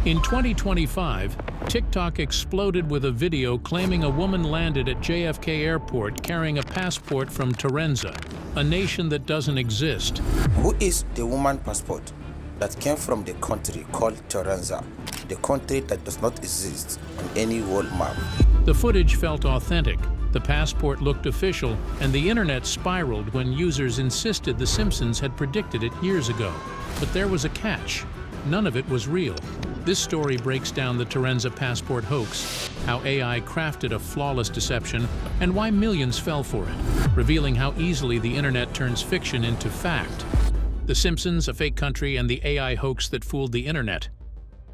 In 2025, TikTok exploded with a video claiming a woman landed at JFK Airport carrying a passport from Toenza, a nation that doesn't exist. Who is the woman passport that came from the country called Toenza, the country that does not exist on any world map? The footage felt authentic, the passport looked official, and the internet spiraled when users insisted the Simpsons had predicted it years ago. But there was a catch. None of it was real. This story breaks down the Toenza passport hoax, how AI crafted a flawless deception, and why millions fell for it, revealing how easily the internet turns fiction into fact. The Simpsons, a fake country, and the AI hoax that fooled the internet.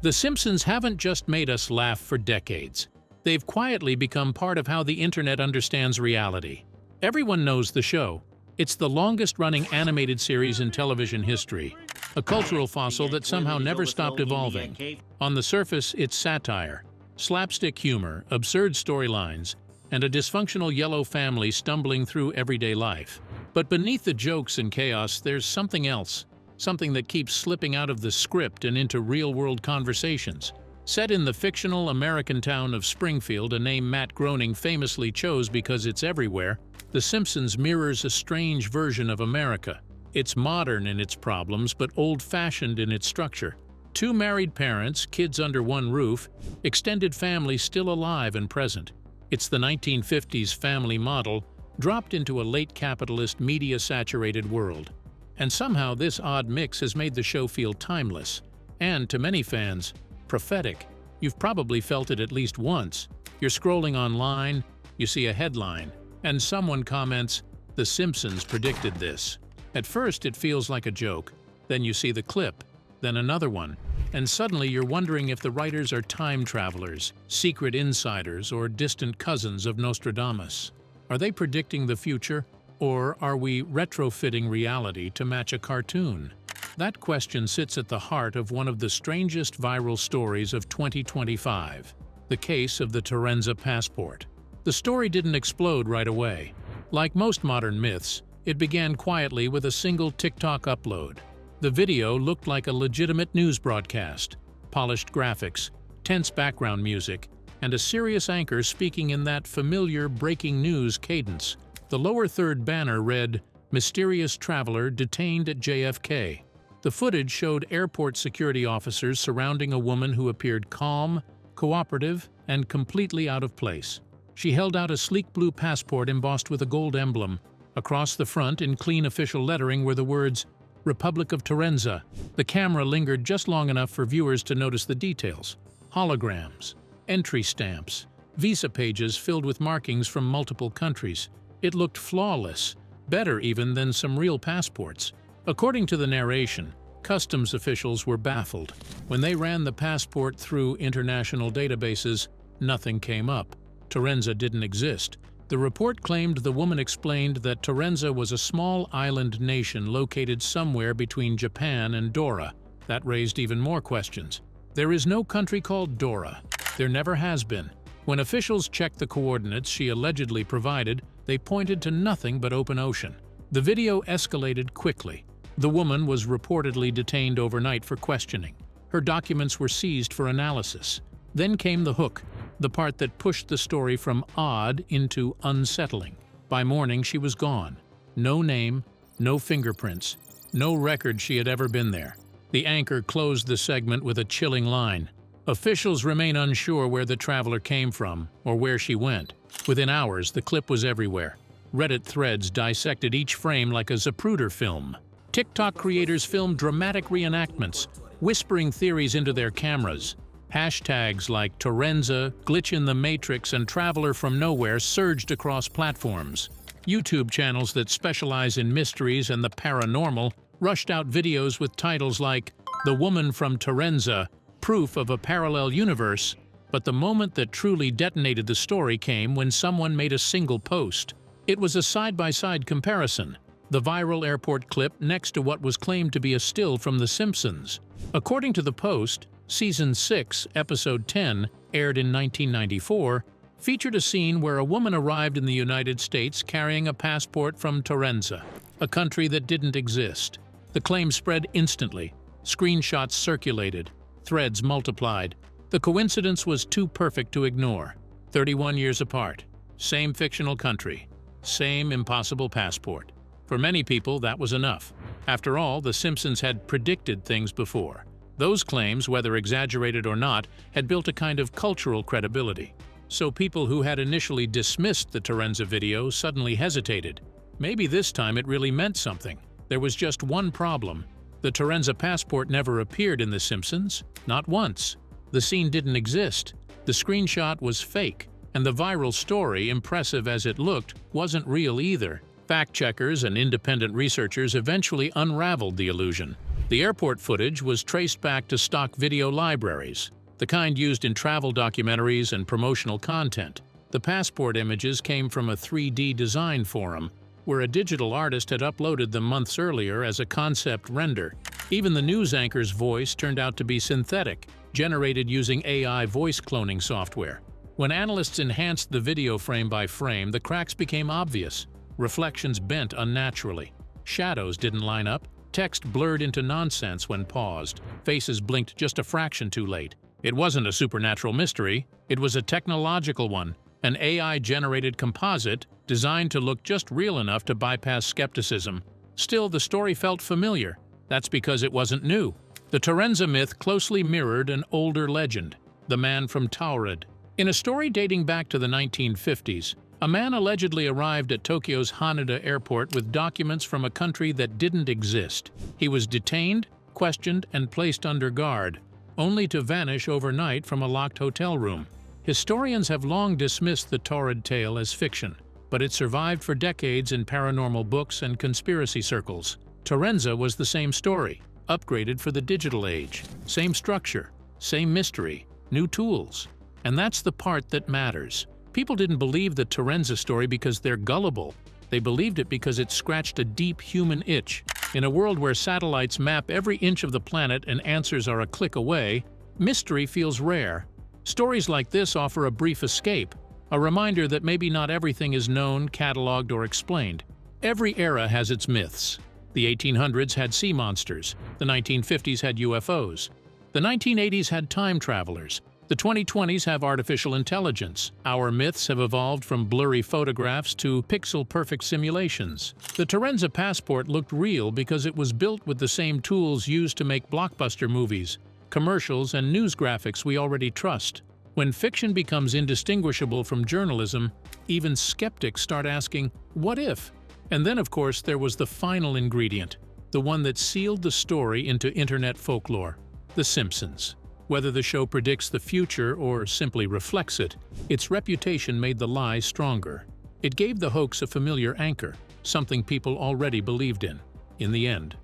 The Simpsons haven't just made us laugh for decades. They've quietly become part of how the internet understands reality. Everyone knows the show. It's the longest-running animated series in television history, a cultural fossil that somehow never stopped evolving. On the surface, it's satire, slapstick humor, absurd storylines, and a dysfunctional yellow family stumbling through everyday life. But beneath the jokes and chaos, there's something else, something that keeps slipping out of the script and into real-world conversations. Set in the fictional American town of Springfield, a name Matt Groening famously chose because it's everywhere, The Simpsons mirrors a strange version of America. It's modern in its problems, but old-fashioned in its structure. Two married parents, kids under one roof, extended family still alive and present. It's the 1950s family model, dropped into a late capitalist, media-saturated world. And somehow this odd mix has made the show feel timeless. And, to many fans, prophetic. You've probably felt it at least once. You're scrolling online, you see a headline, and someone comments, "The Simpsons predicted this." At first it feels like a joke, then you see the clip, then another one, and suddenly you're wondering if the writers are time travelers, secret insiders, or distant cousins of Nostradamus. Are they predicting the future, or are we retrofitting reality to match a cartoon? That question sits at the heart of one of the strangest viral stories of 2025, the case of the Toenza passport. The story didn't explode right away. Like most modern myths, it began quietly with a single TikTok upload. The video looked like a legitimate news broadcast, polished graphics, tense background music, and a serious anchor speaking in that familiar breaking news cadence. The lower third banner read, "Mysterious traveler detained at JFK." The footage showed airport security officers surrounding a woman who appeared calm, cooperative, and completely out of place. She held out a sleek blue passport embossed with a gold emblem. Across the front, in clean official lettering, were the words, "Republic of Toenza." The camera lingered just long enough for viewers to notice the details. Holograms, entry stamps, visa pages filled with markings from multiple countries. It looked flawless, better even than some real passports. According to the narration, customs officials were baffled. When they ran the passport through international databases, nothing came up. Toenza didn't exist. The report claimed the woman explained that Toenza was a small island nation located somewhere between Japan and Dora. That raised even more questions. There is no country called Dora. There never has been. When officials checked the coordinates she allegedly provided, they pointed to nothing but open ocean. The video escalated quickly. The woman was reportedly detained overnight for questioning. Her documents were seized for analysis. Then came the hook, the part that pushed the story from odd into unsettling. By morning, she was gone. No name, no fingerprints, no record she had ever been there. The anchor closed the segment with a chilling line. Officials remain unsure where the traveler came from or where she went. Within hours, the clip was everywhere. Reddit threads dissected each frame like a Zapruder film. TikTok creators filmed dramatic reenactments, whispering theories into their cameras. Hashtags like Toenza, Glitch in the Matrix, and Traveler from Nowhere surged across platforms. YouTube channels that specialize in mysteries and the paranormal rushed out videos with titles like "The Woman from Toenza, Proof of a Parallel Universe." But the moment that truly detonated the story came when someone made a single post. It was a side-by-side comparison, the viral airport clip next to what was claimed to be a still from The Simpsons. According to the post, Season 6, Episode 10, aired in 1994, featured a scene where a woman arrived in the United States carrying a passport from Toenza, a country that didn't exist. The claim spread instantly. Screenshots circulated. Threads multiplied. The coincidence was too perfect to ignore. 31 years apart. Same fictional country. Same impossible passport. For many people, that was enough. After all, The Simpsons had predicted things before. Those claims, whether exaggerated or not, had built a kind of cultural credibility. So people who had initially dismissed the Toenza video suddenly hesitated. Maybe this time it really meant something. There was just one problem. The Toenza passport never appeared in The Simpsons. Not once. The scene didn't exist. The screenshot was fake. And the viral story, impressive as it looked, wasn't real either. Fact-checkers and independent researchers eventually unraveled the illusion. The airport footage was traced back to stock video libraries, the kind used in travel documentaries and promotional content. The passport images came from a 3D design forum, where a digital artist had uploaded them months earlier as a concept render. Even the news anchor's voice turned out to be synthetic, generated using AI voice cloning software. When analysts enhanced the video frame by frame, the cracks became obvious. Reflections bent unnaturally. Shadows didn't line up. Text blurred into nonsense when paused. Faces blinked just a fraction too late. It wasn't a supernatural mystery. It was a technological one, an AI-generated composite designed to look just real enough to bypass skepticism. Still, the story felt familiar. That's because it wasn't new. The Toenza myth closely mirrored an older legend, the man from Taured. In a story dating back to the 1950s, a man allegedly arrived at Tokyo's Haneda airport with documents from a country that didn't exist. He was detained, questioned, and placed under guard, only to vanish overnight from a locked hotel room. Historians have long dismissed the Taured tale as fiction, but it survived for decades in paranormal books and conspiracy circles. Toenza was the same story, upgraded for the digital age. Same structure, same mystery, new tools. And that's the part that matters. People didn't believe the Toenza story because they're gullible. They believed it because it scratched a deep human itch. In a world where satellites map every inch of the planet and answers are a click away, mystery feels rare. Stories like this offer a brief escape, a reminder that maybe not everything is known, cataloged, or explained. Every era has its myths. The 1800s had sea monsters. The 1950s had UFOs. The 1980s had time travelers. The 2020s have artificial intelligence. Our myths have evolved from blurry photographs to pixel-perfect simulations. The Toenza passport looked real because it was built with the same tools used to make blockbuster movies, commercials, and news graphics we already trust. When fiction becomes indistinguishable from journalism, even skeptics start asking, what if? And then, of course, there was the final ingredient, the one that sealed the story into internet folklore: The Simpsons. Whether the show predicts the future or simply reflects it, its reputation made the lie stronger. It gave the hoax a familiar anchor, something people already believed in. In the end,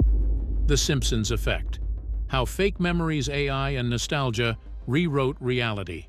The Simpsons effect. How fake memories, AI, and nostalgia rewrote reality.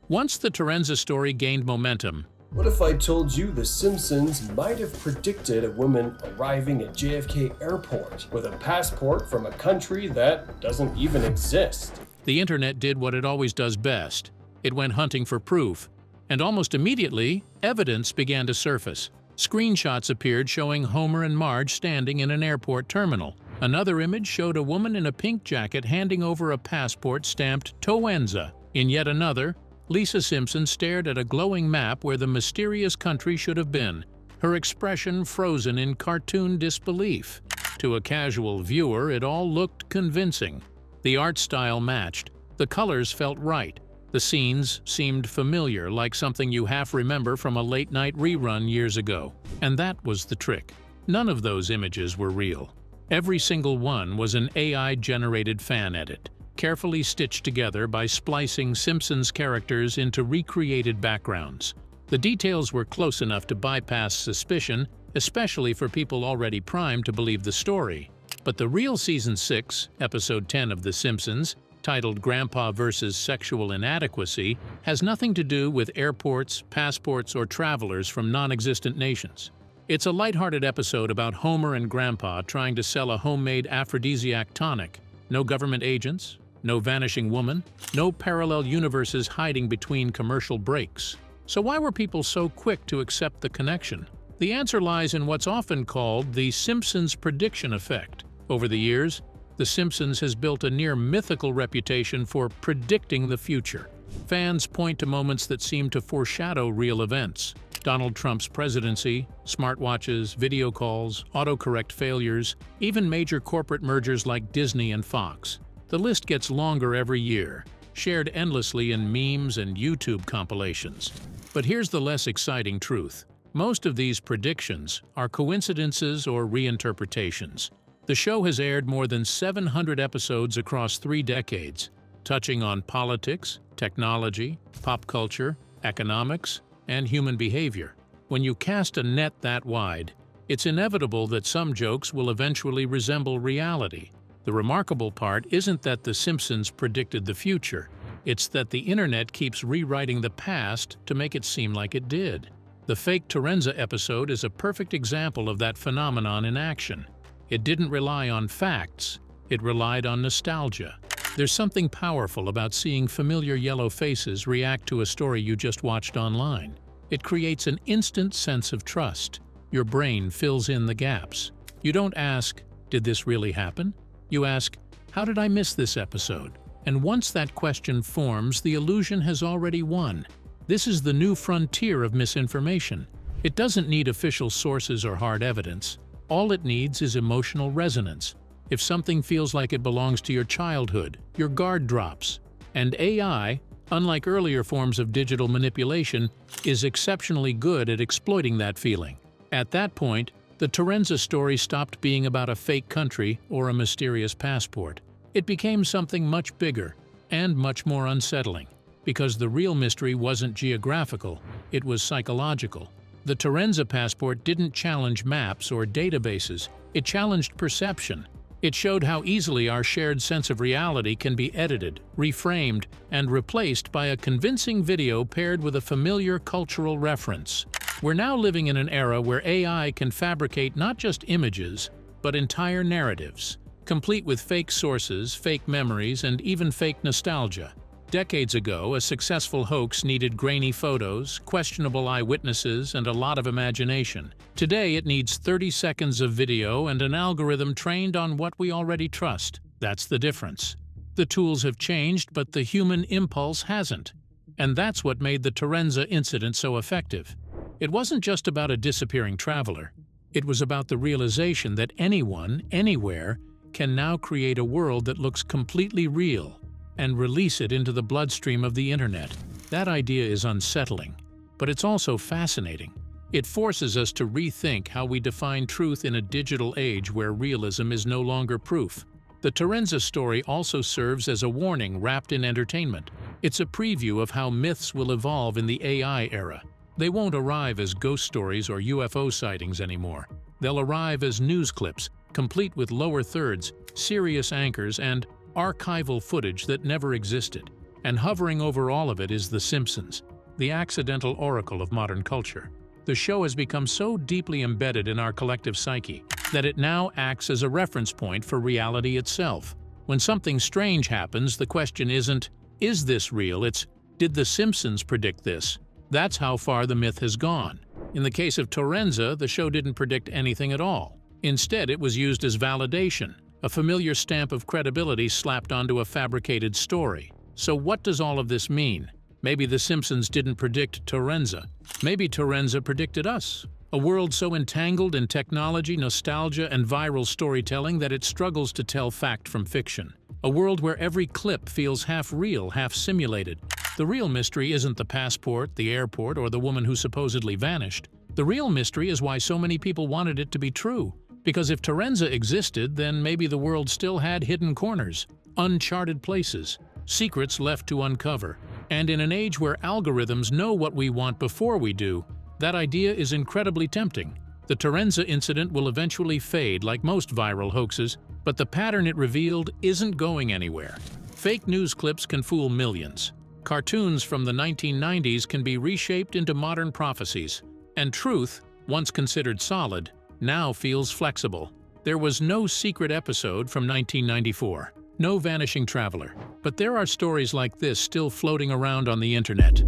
Once the Toenza story gained momentum, what if I told you The Simpsons might have predicted a woman arriving at JFK Airport with a passport from a country that doesn't even exist? the internet did what it always does best. It went hunting for proof. And almost immediately, evidence began to surface. Screenshots appeared showing Homer and Marge standing in an airport terminal. Another image showed a woman in a pink jacket handing over a passport stamped Toenza. In yet another, Lisa Simpson stared at a glowing map where the mysterious country should have been, her expression frozen in cartoon disbelief. To a casual viewer, it all looked convincing. The art style matched. The colors felt right. The scenes seemed familiar, like something you half remember from a late-night rerun years ago. And that was the trick. None of those images were real. Every single one was an AI-generated fan edit, carefully stitched together by splicing Simpsons characters into recreated backgrounds. The details were close enough to bypass suspicion, especially for people already primed to believe the story. But the real Season 6, Episode 10 of The Simpsons, titled Grandpa vs. Sexual Inadequacy, has nothing to do with airports, passports, or travelers from non-existent nations. It's a lighthearted episode about Homer and Grandpa trying to sell a homemade aphrodisiac tonic. No government agents, no vanishing woman, no parallel universes hiding between commercial breaks. So why were people so quick to accept the connection? The answer lies in what's often called the Simpsons prediction effect. Over the years, The Simpsons has built a near mythical reputation for predicting the future. Fans point to moments that seem to foreshadow real events. Donald Trump's presidency, smartwatches, video calls, autocorrect failures, even major corporate mergers like Disney and Fox. The list gets longer every year, shared endlessly in memes and YouTube compilations. But here's the less exciting truth. Most of these predictions are coincidences or reinterpretations. The show has aired more than 700 episodes across 3 decades, touching on politics, technology, pop culture, economics, and human behavior. When you cast a net that wide, it's inevitable that some jokes will eventually resemble reality. The remarkable part isn't that The Simpsons predicted the future, it's that the internet keeps rewriting the past to make it seem like it did. The fake Toenza episode is a perfect example of that phenomenon in action. It didn't rely on facts, it relied on nostalgia. There's something powerful about seeing familiar yellow faces react to a story you just watched online. It creates an instant sense of trust. Your brain fills in the gaps. You don't ask, "Did this really happen?" You ask, "How did I miss this episode?" And once that question forms, the illusion has already won. This is the new frontier of misinformation. It doesn't need official sources or hard evidence. All it needs is emotional resonance. If something feels like it belongs to your childhood, your guard drops. And AI, unlike earlier forms of digital manipulation, is exceptionally good at exploiting that feeling. At that point, the Toenza story stopped being about a fake country or a mysterious passport. It became something much bigger and much more unsettling, because the real mystery wasn't geographical, it was psychological. The Toenza passport didn't challenge maps or databases, it challenged perception. It showed how easily our shared sense of reality can be edited, reframed, and replaced by a convincing video paired with a familiar cultural reference. We're now living in an era where AI can fabricate not just images, but entire narratives, complete with fake sources, fake memories, and even fake nostalgia. Decades ago, a successful hoax needed grainy photos, questionable eyewitnesses, and a lot of imagination. Today, it needs 30 seconds of video and an algorithm trained on what we already trust. That's the difference. The tools have changed, but the human impulse hasn't. And that's what made the Toenza incident so effective. It wasn't just about a disappearing traveler. It was about the realization that anyone, anywhere, can now create a world that looks completely real and release it into the bloodstream of the internet. That idea is unsettling, but it's also fascinating. It forces us to rethink how we define truth in a digital age where realism is no longer proof. The Toenza story also serves as a warning wrapped in entertainment. It's a preview of how myths will evolve in the AI era. They won't arrive as ghost stories or UFO sightings anymore. They'll arrive as news clips, complete with lower thirds, serious anchors, and archival footage that never existed. And hovering over all of it is The Simpsons, the accidental oracle of modern culture. The show has become so deeply embedded in our collective psyche that it now acts as a reference point for reality itself. When something strange happens, the question isn't, "Is this real?" It's, "Did The Simpsons predict this?" That's how far the myth has gone. In the case of Toenza, the show didn't predict anything at all. Instead, it was used as validation, a familiar stamp of credibility slapped onto a fabricated story. So what does all of this mean? Maybe The Simpsons didn't predict Toenza. Maybe Toenza predicted us. A world so entangled in technology, nostalgia, and viral storytelling that it struggles to tell fact from fiction. A world where every clip feels half real, half simulated. The real mystery isn't the passport, the airport, or the woman who supposedly vanished. The real mystery is why so many people wanted it to be true. Because if Toenza existed, then maybe the world still had hidden corners, uncharted places, secrets left to uncover. And in an age where algorithms know what we want before we do, that idea is incredibly tempting. The Toenza incident will eventually fade like most viral hoaxes, but the pattern it revealed isn't going anywhere. Fake news clips can fool millions. Cartoons from the 1990s can be reshaped into modern prophecies. And truth, once considered solid, now feels flexible. There was no secret episode from 1994, no vanishing traveler. But there are stories like this still floating around on the internet.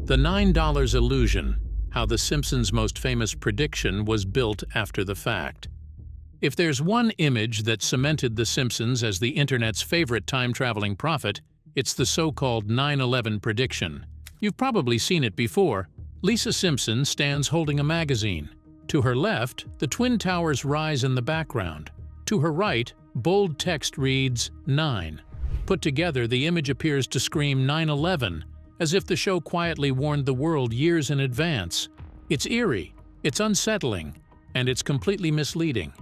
The $9 illusion, how The Simpsons' most famous prediction was built after the fact. If there's one image that cemented The Simpsons as the internet's favorite time-traveling prophet, it's the so-called 9/11 prediction. You've probably seen it before. Lisa Simpson stands holding a magazine. To her left, the Twin Towers rise in the background. To her right, bold text reads 9. Put together, the image appears to scream 9/11, as if the show quietly warned the world years in advance. It's eerie, it's unsettling, and it's completely misleading.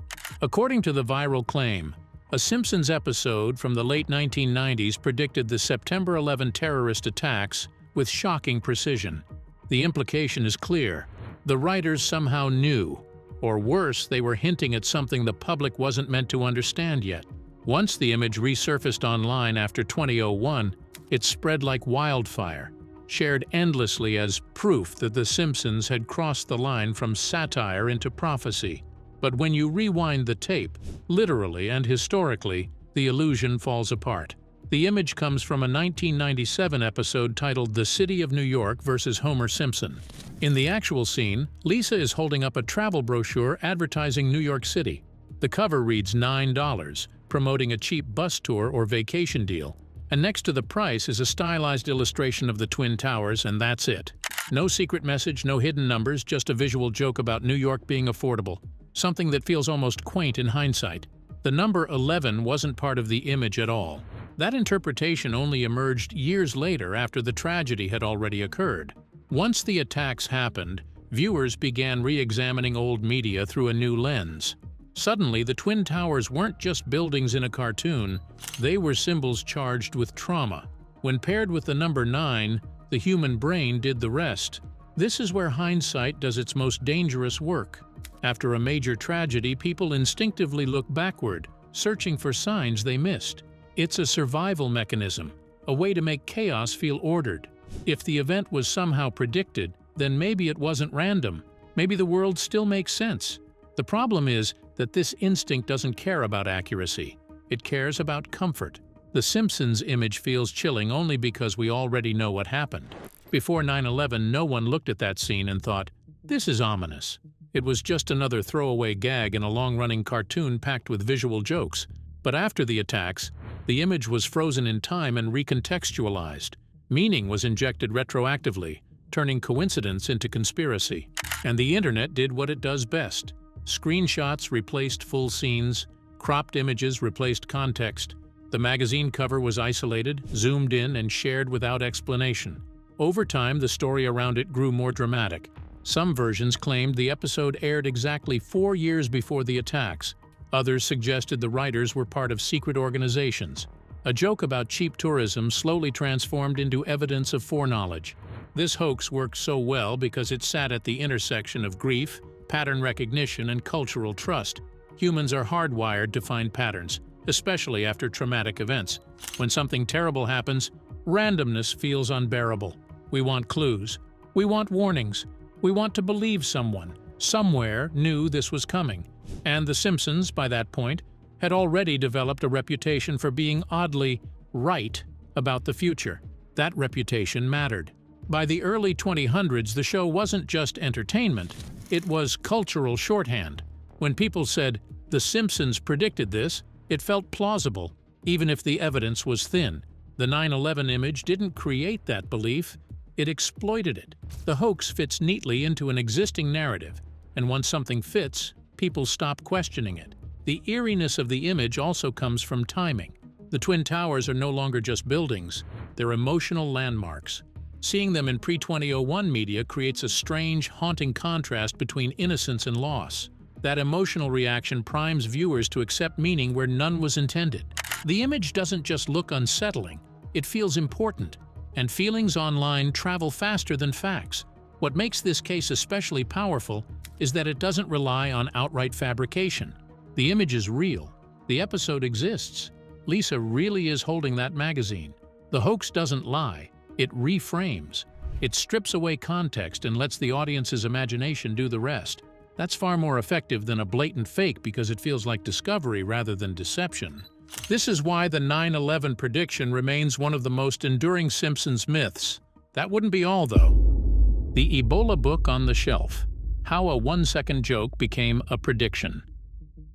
According to the viral claim, a Simpsons episode from the late 1990s predicted the September 11 terrorist attacks with shocking precision. The implication is clear. The writers somehow knew, or worse, they were hinting at something the public wasn't meant to understand yet. Once the image resurfaced online after 2001, it spread like wildfire, shared endlessly as proof that The Simpsons had crossed the line from satire into prophecy. But when you rewind the tape, literally and historically, the illusion falls apart. The image comes from a 1997 episode titled The City of New York vs. Homer Simpson. In the actual scene, Lisa is holding up a travel brochure advertising New York City. The cover reads $9, promoting a cheap bus tour or vacation deal. And next to the price is a stylized illustration of the Twin Towers, and that's it. No secret message, no hidden numbers, just a visual joke about New York being affordable. Something that feels almost quaint in hindsight. The number 11 wasn't part of the image at all. That interpretation only emerged years later after the tragedy had already occurred. Once the attacks happened, viewers began re-examining old media through a new lens. Suddenly, the Twin Towers weren't just buildings in a cartoon, they were symbols charged with trauma. When paired with the number 9, the human brain did the rest. This is where hindsight does its most dangerous work. After a major tragedy, people instinctively look backward, searching for signs they missed. It's a survival mechanism, a way to make chaos feel ordered. If the event was somehow predicted, then maybe it wasn't random. Maybe the world still makes sense. The problem is that this instinct doesn't care about accuracy. It cares about comfort. The Simpsons image feels chilling only because we already know what happened. Before 9/11, no one looked at that scene and thought, "This is ominous." It was just another throwaway gag in a long-running cartoon packed with visual jokes. But after the attacks, the image was frozen in time and recontextualized. Meaning was injected retroactively, turning coincidence into conspiracy. And the internet did what it does best. Screenshots replaced full scenes, cropped images replaced context. The magazine cover was isolated, zoomed in, and shared without explanation. Over time, the story around it grew more dramatic. Some versions claimed the episode aired exactly 4 years before the attacks. Others suggested the writers were part of secret organizations. A joke about cheap tourism slowly transformed into evidence of foreknowledge. This hoax worked so well because it sat at the intersection of grief, pattern recognition, and cultural trust. Humans are hardwired to find patterns, especially after traumatic events. When something terrible happens, randomness feels unbearable. We want clues. We want warnings. We want to believe someone, somewhere, knew this was coming. And The Simpsons, by that point, had already developed a reputation for being oddly right about the future. That reputation mattered. By the early 2000s, the show wasn't just entertainment, it was cultural shorthand. When people said, "The Simpsons predicted this," it felt plausible, even if the evidence was thin. The 9/11 image didn't create that belief, it exploited it. The hoax fits neatly into an existing narrative, and once something fits, people stop questioning it. The eeriness of the image also comes from timing. The Twin Towers are no longer just buildings, they're emotional landmarks. Seeing them in pre-2001 media creates a strange, haunting contrast between innocence and loss. That emotional reaction primes viewers to accept meaning where none was intended. The image doesn't just look unsettling, it feels important. And feelings online travel faster than facts. What makes this case especially powerful is that it doesn't rely on outright fabrication. The image is real. The episode exists. Lisa really is holding that magazine. The hoax doesn't lie. It reframes. It strips away context and lets the audience's imagination do the rest. That's far more effective than a blatant fake because it feels like discovery rather than deception. This is why the 9/11 prediction remains one of the most enduring Simpsons myths. That wouldn't be all, though. The Ebola book on the shelf. How a 1-second joke became a prediction.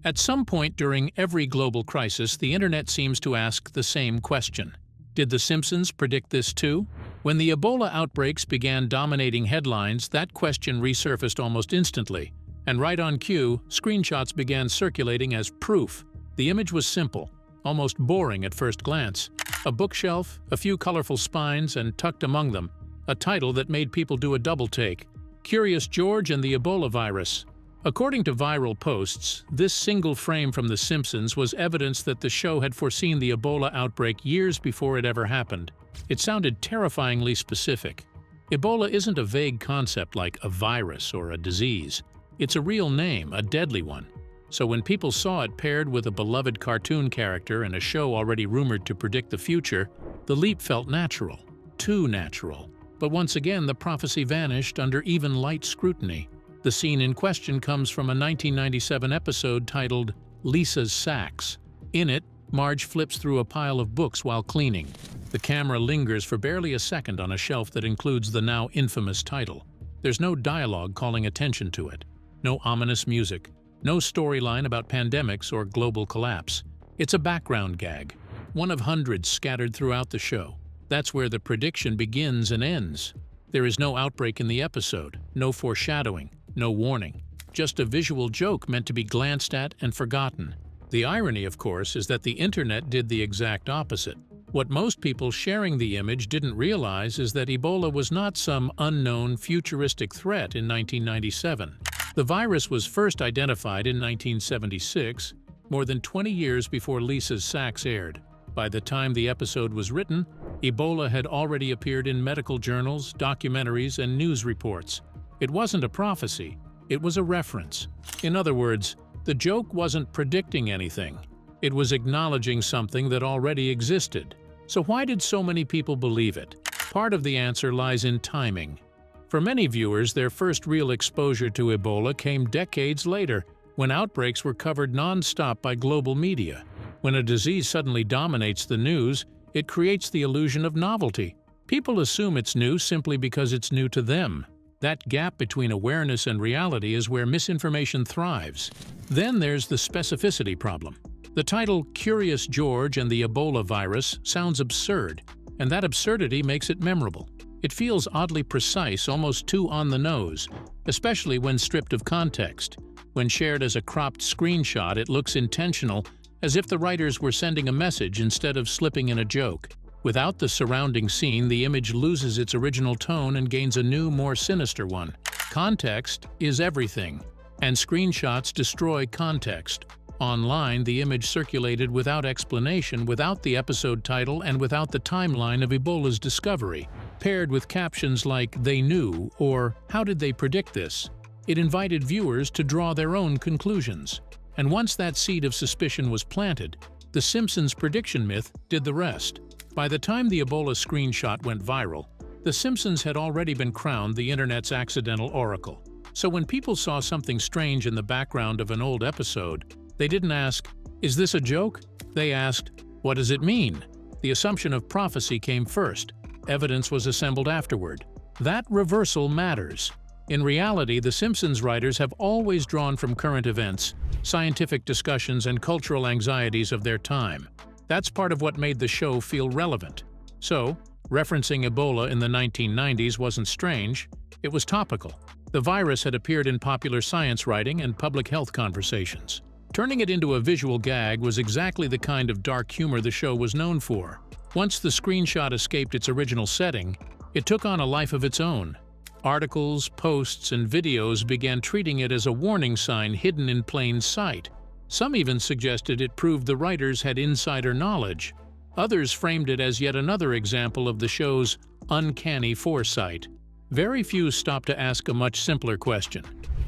At some point during every global crisis, the internet seems to ask the same question. Did The Simpsons predict this too? When the Ebola outbreaks began dominating headlines, that question resurfaced almost instantly. And right on cue, screenshots began circulating as proof. The image was simple, almost boring at first glance. A bookshelf, a few colorful spines, and tucked among them, a title that made people do a double take: Curious George and the Ebola virus. According to viral posts, this single frame from The Simpsons was evidence that the show had foreseen the Ebola outbreak years before it ever happened. It sounded terrifyingly specific. Ebola isn't a vague concept like a virus or a disease. It's a real name, a deadly one. So when people saw it paired with a beloved cartoon character and a show already rumored to predict the future, the leap felt natural. Too natural. But once again, the prophecy vanished under even light scrutiny. The scene in question comes from a 1997 episode titled Lisa's Sacks. In it, Marge flips through a pile of books while cleaning. The camera lingers for barely a second on a shelf that includes the now infamous title. There's no dialogue calling attention to it. No ominous music. No storyline about pandemics or global collapse. It's a background gag, one of hundreds scattered throughout the show. That's where the prediction begins and ends. There is no outbreak in the episode, no foreshadowing, no warning. Just a visual joke meant to be glanced at and forgotten. The irony, of course, is that the internet did the exact opposite. What most people sharing the image didn't realize is that Ebola was not some unknown, futuristic threat in 1997. The virus was first identified in 1976, more than 20 years before Lisa's Sacks aired. By the time the episode was written, Ebola had already appeared in medical journals, documentaries, and news reports. It wasn't a prophecy, it was a reference. In other words, the joke wasn't predicting anything. It was acknowledging something that already existed. So why did so many people believe it? Part of the answer lies in timing. For many viewers, their first real exposure to Ebola came decades later, when outbreaks were covered non-stop by global media. When a disease suddenly dominates the news, it creates the illusion of novelty. People assume it's new simply because it's new to them. That gap between awareness and reality is where misinformation thrives. Then there's the specificity problem. The title Curious George and the Ebola virus sounds absurd, and that absurdity makes it memorable. It feels oddly precise, almost too on the nose, especially when stripped of context. When shared as a cropped screenshot, it looks intentional, as if the writers were sending a message instead of slipping in a joke. Without the surrounding scene, the image loses its original tone and gains a new, more sinister one. Context is everything, and screenshots destroy context. Online, the image circulated without explanation, without the episode title, and without the timeline of Ebola's discovery. Paired with captions like "they knew" or "how did they predict this?" It invited viewers to draw their own conclusions. And once that seed of suspicion was planted, The Simpsons prediction myth did the rest. By the time the Ebola screenshot went viral, The Simpsons had already been crowned the internet's accidental oracle. So when people saw something strange in the background of an old episode, they didn't ask, "Is this a joke?" They asked, "What does it mean?" The assumption of prophecy came first. Evidence was assembled afterward. That reversal matters. In reality, The Simpsons writers have always drawn from current events, scientific discussions, and cultural anxieties of their time. That's part of what made the show feel relevant. So, referencing Ebola in the 1990s wasn't strange, it was topical. The virus had appeared in popular science writing and public health conversations. Turning it into a visual gag was exactly the kind of dark humor the show was known for. Once the screenshot escaped its original setting, it took on a life of its own. Articles, posts, and videos began treating it as a warning sign hidden in plain sight. Some even suggested it proved the writers had insider knowledge. Others framed it as yet another example of the show's uncanny foresight. Very few stopped to ask a much simpler question.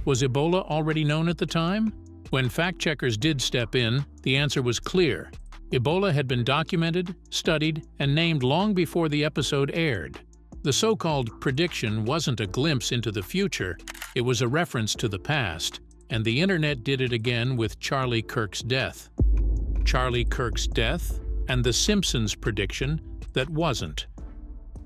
Was Ebola already known at the time? When fact-checkers did step in, the answer was clear. Ebola had been documented, studied, and named long before the episode aired. The so-called prediction wasn't a glimpse into the future, it was a reference to the past, and the internet did it again with Charlie Kirk's death. Charlie Kirk's death and the Simpsons prediction that wasn't.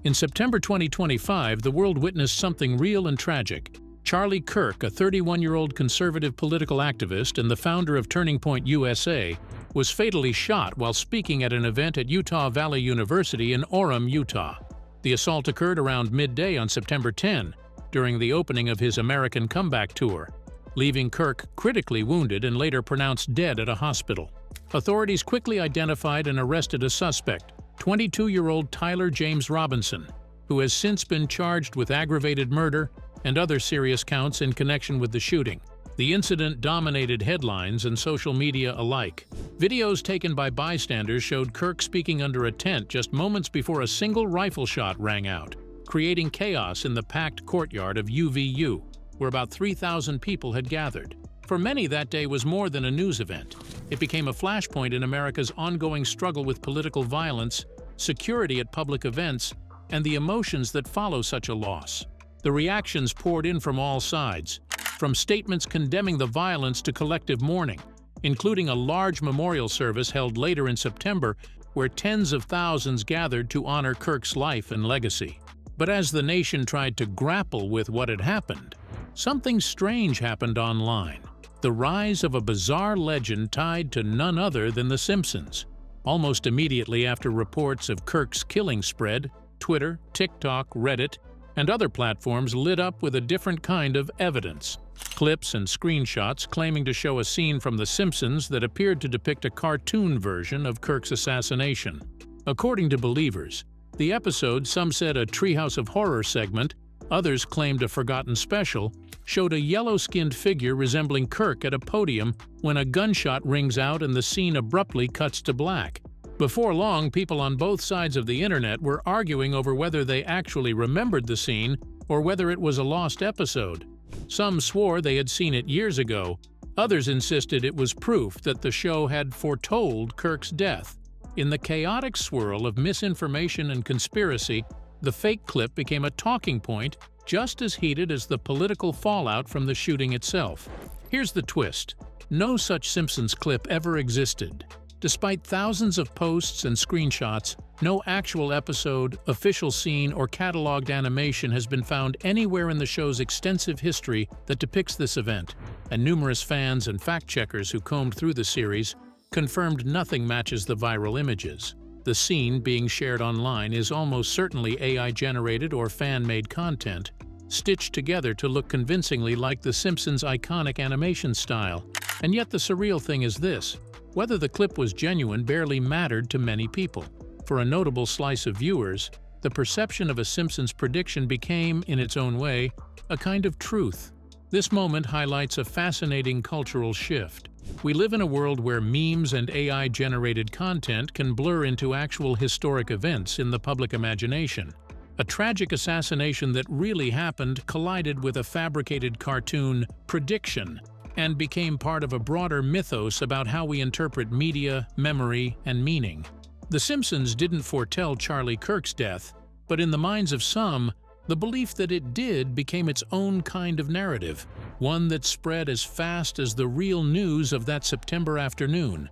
In September 2025, the world witnessed something real and tragic. Charlie Kirk, a 31-year-old conservative political activist and the founder of Turning Point USA, was fatally shot while speaking at an event at Utah Valley University in Orem, Utah. The assault occurred around midday on September 10, during the opening of his American Comeback Tour, leaving Kirk critically wounded and later pronounced dead at a hospital. Authorities quickly identified and arrested a suspect, 22-year-old Tyler James Robinson, who has since been charged with aggravated murder and other serious counts in connection with the shooting. The incident dominated headlines and social media alike. Videos taken by bystanders showed Kirk speaking under a tent just moments before a single rifle shot rang out, creating chaos in the packed courtyard of UVU, where about 3,000 people had gathered. For many, that day was more than a news event. It became a flashpoint in America's ongoing struggle with political violence, security at public events, and the emotions that follow such a loss. The reactions poured in from all sides, from statements condemning the violence to collective mourning, including a large memorial service held later in September where tens of thousands gathered to honor Kirk's life and legacy. But as the nation tried to grapple with what had happened, something strange happened online. The rise of a bizarre legend tied to none other than The Simpsons. Almost immediately after reports of Kirk's killing spread, Twitter, TikTok, Reddit, and other platforms lit up with a different kind of evidence. Clips and screenshots claiming to show a scene from The Simpsons that appeared to depict a cartoon version of Kirk's assassination. According to believers, the episode, some said a Treehouse of Horror segment, others claimed a forgotten special, showed a yellow-skinned figure resembling Kirk at a podium when a gunshot rings out and the scene abruptly cuts to black. Before long, people on both sides of the internet were arguing over whether they actually remembered the scene or whether it was a lost episode. Some swore they had seen it years ago. Others insisted it was proof that the show had foretold Kirk's death. In the chaotic swirl of misinformation and conspiracy, the fake clip became a talking point just as heated as the political fallout from the shooting itself. Here's the twist. No such Simpsons clip ever existed. Despite thousands of posts and screenshots, no actual episode, official scene, or cataloged animation has been found anywhere in the show's extensive history that depicts this event, and numerous fans and fact-checkers who combed through the series confirmed nothing matches the viral images. The scene being shared online is almost certainly AI-generated or fan-made content, stitched together to look convincingly like The Simpsons' iconic animation style. And yet the surreal thing is this: whether the clip was genuine barely mattered to many people. For a notable slice of viewers, the perception of a Simpsons prediction became, in its own way, a kind of truth. This moment highlights a fascinating cultural shift. We live in a world where memes and AI-generated content can blur into actual historic events in the public imagination. A tragic assassination that really happened collided with a fabricated cartoon prediction and became part of a broader mythos about how we interpret media, memory, and meaning. The Simpsons didn't foretell Charlie Kirk's death, but in the minds of some, the belief that it did became its own kind of narrative, one that spread as fast as the real news of that September afternoon.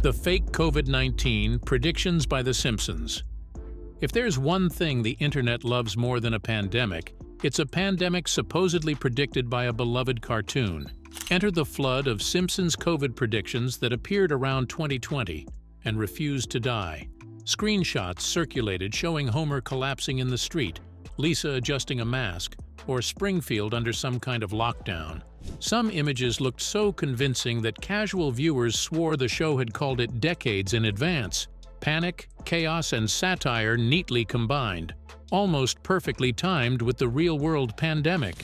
The fake COVID-19 predictions by The Simpsons. If there's one thing the internet loves more than a pandemic, it's a pandemic supposedly predicted by a beloved cartoon. Enter the flood of Simpsons COVID predictions that appeared around 2020 and refused to die. Screenshots circulated showing Homer collapsing in the street, Lisa adjusting a mask, or Springfield under some kind of lockdown. Some images looked so convincing that casual viewers swore the show had called it decades in advance. Panic, chaos, and satire neatly combined, almost perfectly timed with the real-world pandemic.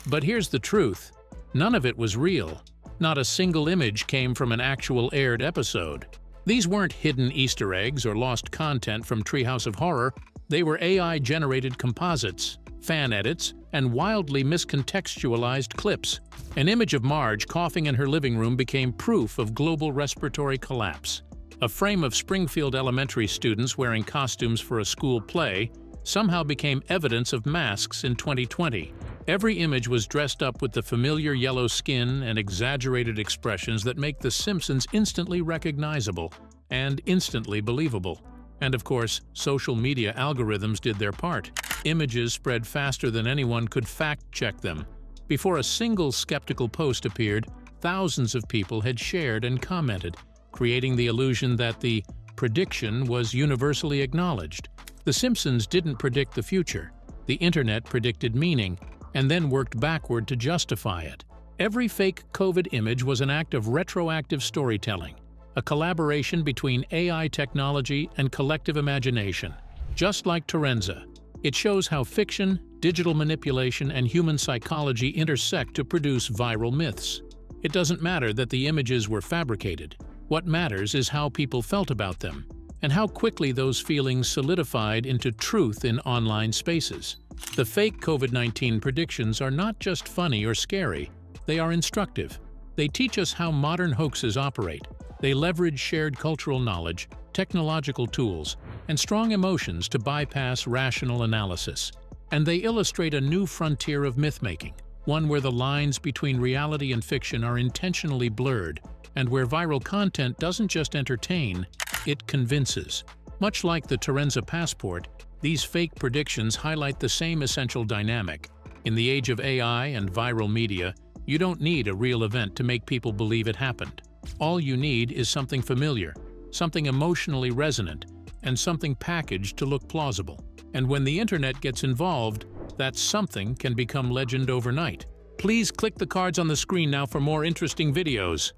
But here's the truth. None of it was real. Not a single image came from an actual aired episode. These weren't hidden Easter eggs or lost content from Treehouse of Horror. They were AI-generated composites, fan edits, and wildly miscontextualized clips. An image of Marge coughing in her living room became proof of global respiratory collapse. A frame of Springfield Elementary students wearing costumes for a school play somehow became evidence of masks in 2020. Every image was dressed up with the familiar yellow skin and exaggerated expressions that make The Simpsons instantly recognizable and instantly believable. And of course, social media algorithms did their part. Images spread faster than anyone could fact-check them, Before a single skeptical post appeared, thousands of people had shared and commented, creating the illusion that the prediction was universally acknowledged. The Simpsons didn't predict the future. The internet predicted meaning, and then worked backward to justify it. Every fake COVID image was an act of retroactive storytelling, a collaboration between AI technology and collective imagination. Just like Toenza, it shows how fiction, digital manipulation, and human psychology intersect to produce viral myths. It doesn't matter that the images were fabricated. What matters is how people felt about them, and how quickly those feelings solidified into truth in online spaces. The fake COVID-19 predictions are not just funny or scary, they are instructive. They teach us how modern hoaxes operate. They leverage shared cultural knowledge, technological tools, and strong emotions to bypass rational analysis. And they illustrate a new frontier of myth-making, one where the lines between reality and fiction are intentionally blurred, and where viral content doesn't just entertain, it convinces. Much like the Toenza passport, these fake predictions highlight the same essential dynamic. In the age of AI and viral media, you don't need a real event to make people believe it happened. All you need is something familiar, something emotionally resonant, and something packaged to look plausible. And when the internet gets involved, that something can become legend overnight. Please click the cards on the screen now for more interesting videos.